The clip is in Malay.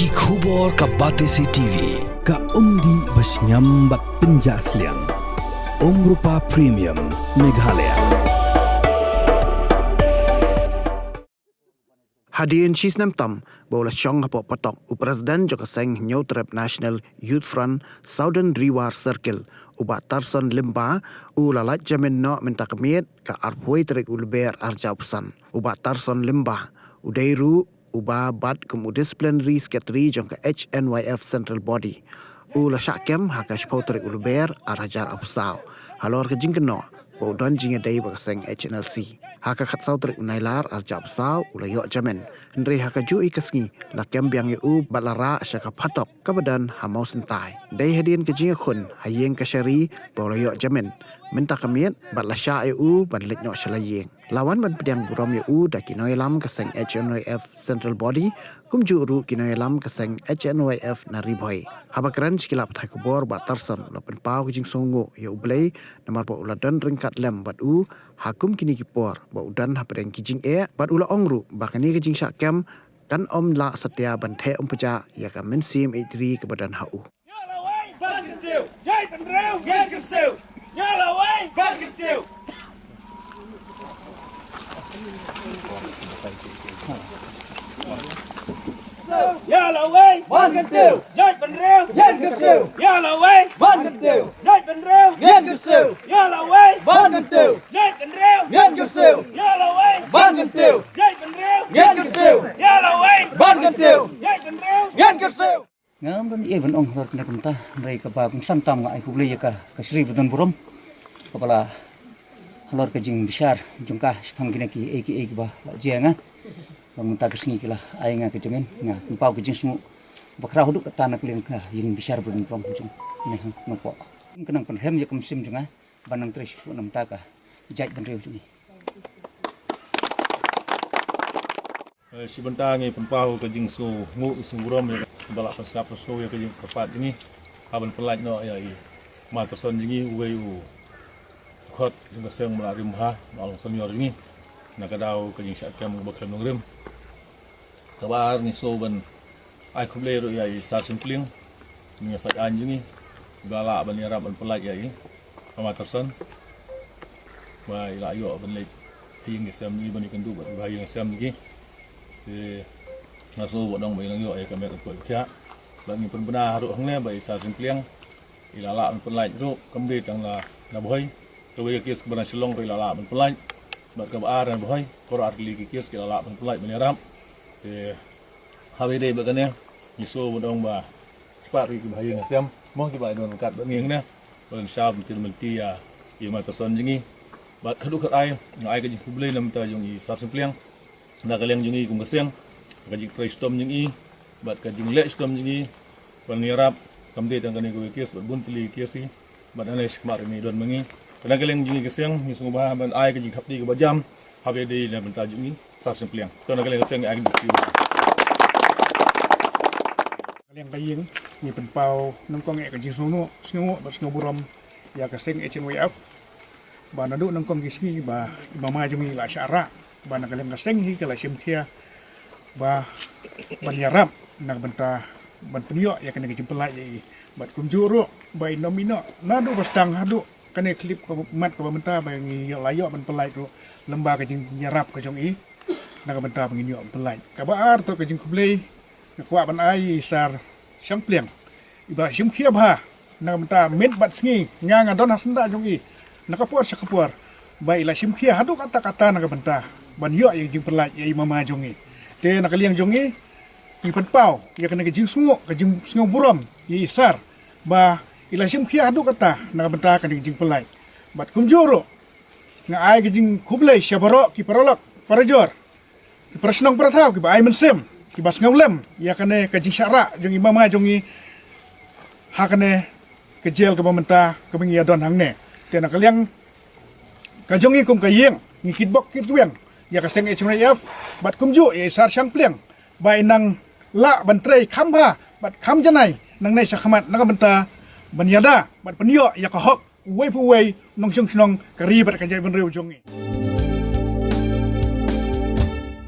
Ki khubor ka Batesi TV ka umdi basnyam bat penjaslian Rupa Premium Meghalaya. Hadirin Shisnam Tam, bola syong hapo patok, Presiden Joka Seng Nyautrep National Youth Front Southern Riwar Circle, uba Tarson Limba, lalat jamin no minta kemiet ka arpoi terik ulber arja pesan, uba Tarson Limba, udairu, uba bat kemu disciplinary secretary jongka HNYF Central Body, la syakem haka shpau terik ulber arjar apsau, halor ke jingkeno, Don jinga day bagaseng HNLC. Haka khatsau terik unailar arjab sau ulayok jamin. Ndri haka jui kasngi lakem biang yu balara syaka patok kabadan hamau sentai. Day hadian ke jinga khun hayeng kasyari ulayok jamin. Minta kamiet batlasya yu banlik nok shalayeng. Lawan ban pediang buram yu da kinoy lam kaseng HNYF Central Body kumju uru kinoy lam kaseng HNYF nariboy. Habakran sikilap thai kubor bat tarsan lopen pau kijing songo yu blay namar pa uladan ringkat lem bat hakum kini kipor ba udan hapadeng kijing bat ula ongru bakani kijing syakam kan om la setia banthe om puja ya ka mensim idri ke badan hau. Yalla way, one can do. Yet and real, yet can do. Yalla way, one can do. Yet and real, yet can do. Yalla way, one can do. Yet and real, yet can do. Yalla way, one can do. Yet and real, yet can do. Yalla way, one can do. Yet and real, yet can do. Ngam dan ia ben ong hor kena kenta mereka ba kung santam nga ai kubli ka Sri Budan Buram kepala halor ke jing besar jungka sepang kena ki eki ba jianga Bangunta kesini kila ayah ngah kejamin ngah empau kejeng semua bakrah huduk tanah keliang kah yang besar berdun prom kejeng ini nampak kenang penhem ya kemsim jengah banang terus nam taka jait dan rew sini sebentar ni empau kejeng su ngu sumburam ya balak pasap so ya kejeng tepat ini haban pelat no ya matason jengi uweu khot yang seng melari mah malong senior ini nakadaw kejeng syakam bakal nongrim kabar ni soban ai kublero ya sa simpling ni sak anjing ni galak ban yarab ban pelak ya amatasan ba ila yo ban lek hing sem ni ban ikan du ba hing sem ni naso bodong ba ilang yo ya kamet ko kya ban ni pun benar haru hangne ba sa simpling ila la ban pelak ru kamde tang la boy to ya kis ban silong ila la ban pelak ba ka ba ran boy ko arli ki kis ila la ban pelak ban yarab hari ini begini, isu bodong bah, cepat pergi bahaya ngasam, mau kita don kat bengeng ni, orang syab menti ya, mata son jengi, bat keduk kat ai kajing kubli nam ta jengi sar sempliang, nak kaliang jengi kum keseng, kajing tray stom jengi, bat kajing lek stom jengi, penirap, kamde tangkani ku kias, bat bun pili kias si, bat aneh sekamar ini don mengi, kadang kaliang jengi keseng, isu bah ban ai kajing kapti ke bajam, hari ini nam ta jengi sar sempliang, kadang kaliang keseng ai kajing yang kaying ni penpau nongkong ek kajing snow bat snow buram ya kaseng HNYF ba nadu nongkong gismi ba mama jumi la syara ba na kalem kaseng hi kala simkhia ba ban yarap nak benta ban penyo ya kena kejempelai ye bat kunjuru ba nomino nadu bastang hadu kena klip ko mat ko benta ba ngi layo ban pelai tu lemba kajing yarap kajong i nak benta penginyo pelai kabar to kajing kublei kuat ban ai sar sampliang iba simkhia bah na menta met bat sngi nga don hasnda jongi nakapuar sakapuar bai la simkhia hadu kata-kata na benta ban yo yang jing perlat ye mama jongi te nakaliang jongi i penpau ya kena kejing sungu buram ye sar ba ila simkhia hadu kata na benta kan jing perlat bat kumjuro nga ai kejing kublai syabaro ki parolak parajor ki prasnong prathau ki bai mensem kibas ngawlem ya kane kajing syara jongi mama jongi hakane kejel ke pementa ke bengi adon hangne tena kaliang kajongi kum kayeng ngikit bok kitwen ya kaseng HNYF bat kumju ya sar syangpleng bai nang la bantrei khambha bat kham janai nang nei sakhamat nang benta banyada bat penyo ya kahok wei pu wei nong chung nong kari bat kajai benreu jongi